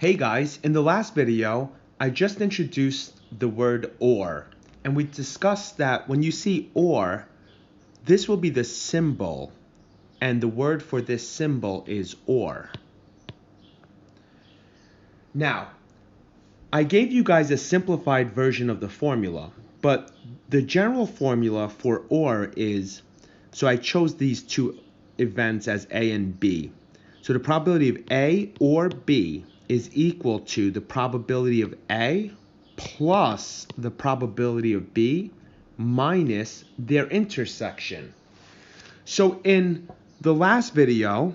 Hey guys, in the last video, I just introduced the word or, and we discussed that when you see or, this will be the symbol, and the word for this symbol is or. Now, I gave you guys a simplified version of the formula, but the general formula for or is, so I chose these two events as A and B. So the probability of A or B is equal to the probability of A plus the probability of B minus their intersection. So in the last video,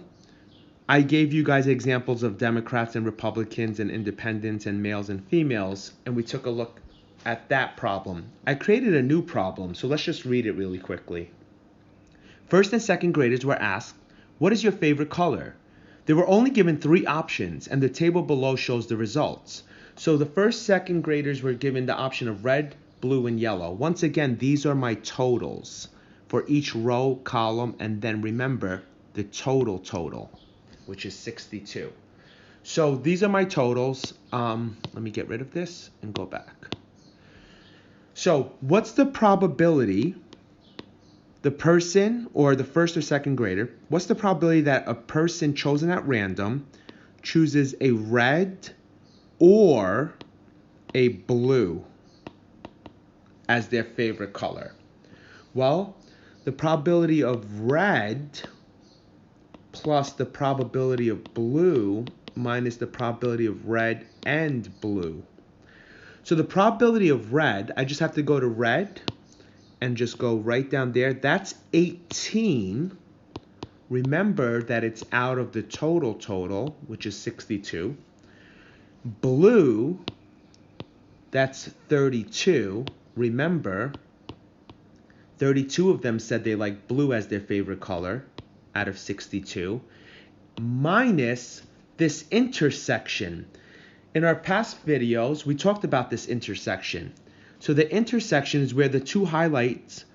I gave you guys examples of Democrats and Republicans and independents and males and females, and we took a look at that problem. I created a new problem, so let's just read it really quickly. First and second graders were asked, what is your favorite color? They were only given 3 options, and the table below shows the results. So the first, second graders were given the option of red, blue, and yellow. Once again, these are my totals for each row, column, and then remember the total, which is 62. So these are my totals. Let me get rid of this and go back. So what's the probability, the person or the first or second grader, what's the probability that a person chosen at random chooses a red or a blue as their favorite color? Well, the probability of red plus the probability of blue minus the probability of red and blue. So the probability of red, I just have to go to red and just go right down there. That's 18. Remember that it's out of the total, which is 62. Blue, that's 32. Remember, 32 of them said they like blue as their favorite color out of 62, minus this intersection. In our past videos, we talked about this intersection. So the intersection is where the two highlights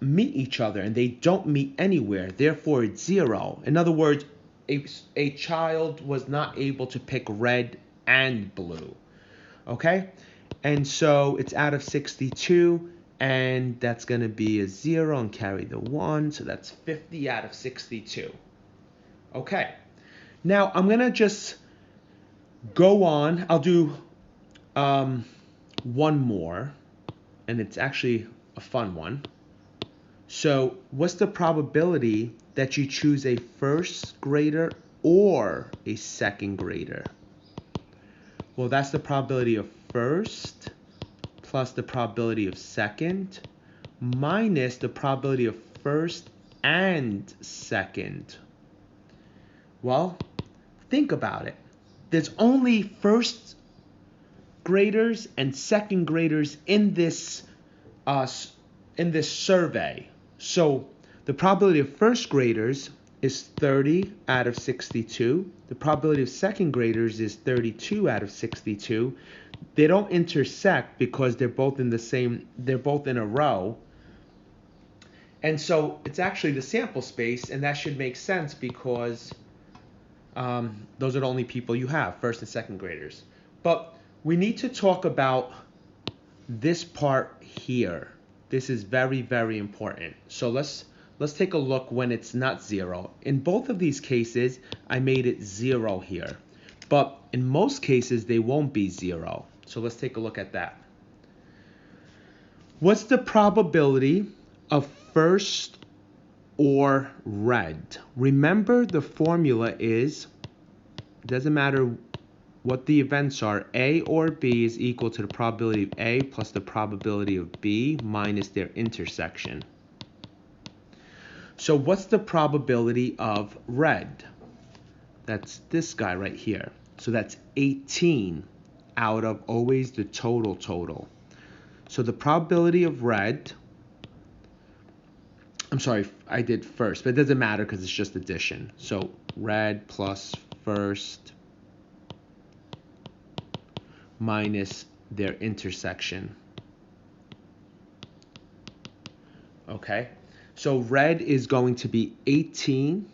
meet each other, and they don't meet anywhere. Therefore, it's 0. In other words, a child was not able to pick red and blue. Okay? And so it's out of 62, and that's going to be a 0 and carry the 1. So that's 50 out of 62. Okay. Now, I'm going to just go on. I'll do one more, and it's actually a fun one. So what's the probability that you choose a first grader or a second grader? Well, that's the probability of first plus the probability of second minus the probability of first and second. Well, think about it. There's only first graders and second graders in this survey. So the probability of first graders is 30 out of 62. The probability of second graders is 32 out of 62. They don't intersect because they're both in a row. And so it's actually the sample space, and that should make sense because those are the only people you have, first and second graders. But we need to talk about this part here. This is very, very important. So let's take a look when it's not 0. In both of these cases, I made it 0 here. But in most cases, they won't be 0. So let's take a look at that. What's the probability of first or red? Remember, the formula is, it doesn't matter what the events are, A or B is equal to the probability of A plus the probability of B minus their intersection. So what's the probability of red? That's this guy right here. So that's 18 out of always the total. So the probability of red, I'm sorry, I did first, but it doesn't matter because it's just addition. So red plus first minus their intersection. Okay, so red is going to be 18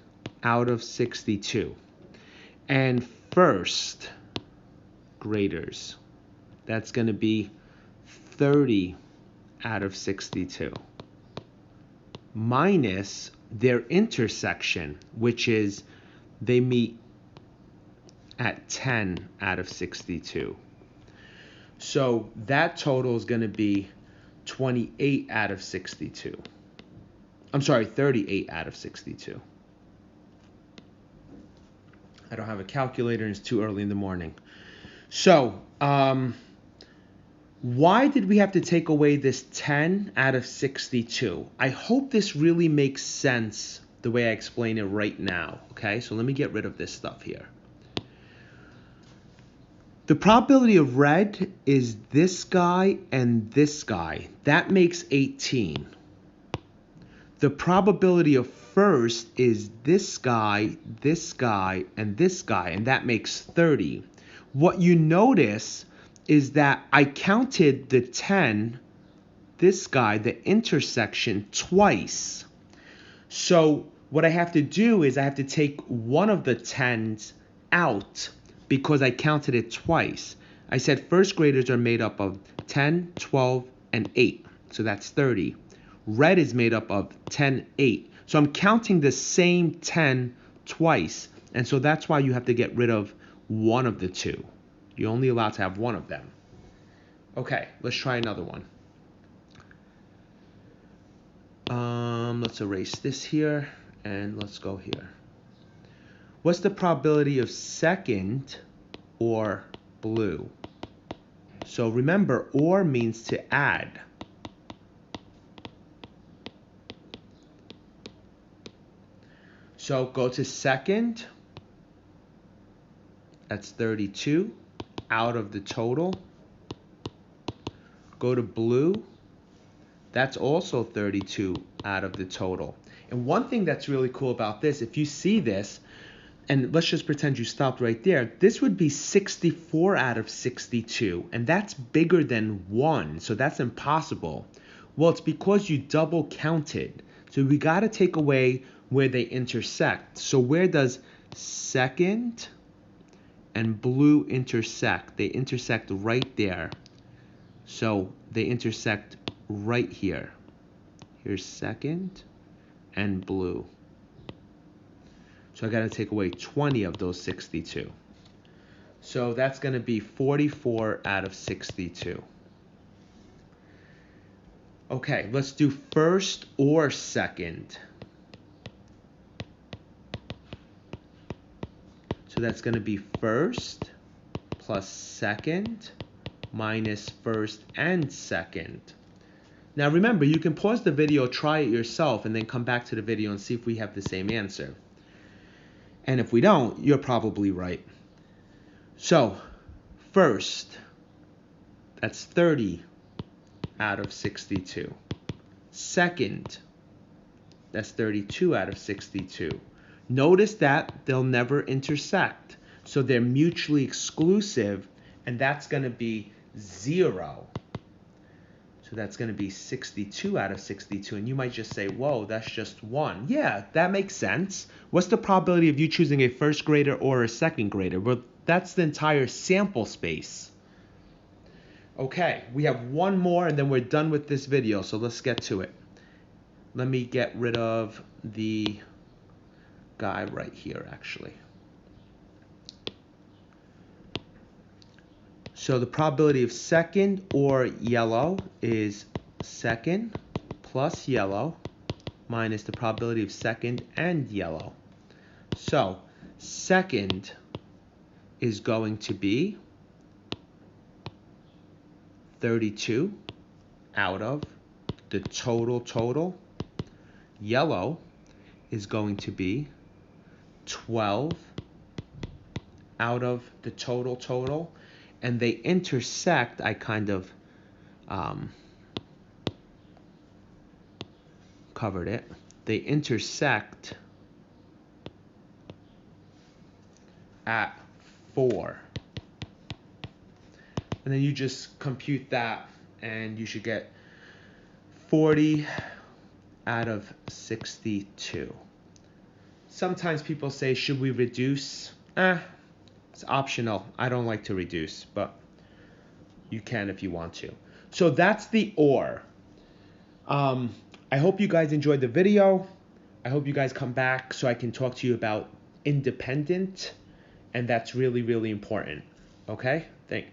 out of 62. And first, graders. That's going to be 30 out of 62. Minus their intersection, which is they meet at 10 out of 62. So that total is going to be 28 out of 62. I'm sorry, 38 out of 62. I don't have a calculator and it's too early in the morning. So, why did we have to take away this 10 out of 62? I hope this really makes sense the way I explain it right now. Okay, so let me get rid of this stuff here. The probability of red is this guy and this guy. That makes 18. The probability of first is this guy, and this guy, and that makes 30. What you notice is that I counted the 10, this guy, the intersection, twice. So what I have to do is I have to take one of the 10s out because I counted it twice. I said first graders are made up of 10, 12, and 8. So that's 30. Red is made up of 10, 8. So I'm counting the same 10 twice. And so that's why you have to get rid of one of the two. You're only allowed to have one of them. Okay, let's try another one. Let's erase this here and let's go here. What's the probability of second or blue? So remember, or means to add. So go to second. That's 32 out of the total. Go to blue. That's also 32 out of the total. And one thing that's really cool about this, if you see this, and let's just pretend you stopped right there, this would be 64 out of 62, and that's bigger than 1, so that's impossible. Well, it's because you double counted. So we got to take away where they intersect. So where does second and blue intersect? They intersect right there. So they intersect right here. Here's second and blue. So I got to take away 20 of those 62. So that's going to be 44 out of 62. Okay, let's do first or second. So that's going to be first plus second minus first and second. Now remember, you can pause the video, try it yourself, and then come back to the video and see if we have the same answer. And if we don't, you're probably right. So, first, that's 30 out of 62. Second, that's 32 out of 62. Notice that they'll never intersect. So they're mutually exclusive, and that's going to be 0. So that's going to be 62 out of 62. And you might just say, whoa, that's just 1. Yeah, that makes sense. What's the probability of you choosing a first grader or a second grader? Well, that's the entire sample space. Okay, we have one more and then we're done with this video. So let's get to it. Let me get rid of the guy right here, actually. So the probability of second or yellow is second plus yellow minus the probability of second and yellow. So second is going to be 32 out of the total. Yellow is going to be 12 out of the total. And they intersect, I kind of covered it. They intersect at 4. And then you just compute that and you should get 40 out of 62. Sometimes people say, should we reduce? It's optional. I don't like to reduce, but you can if you want to. So that's the OR. I hope you guys enjoyed the video. I hope you guys come back so I can talk to you about independent, and that's really, really important. Okay? Thanks.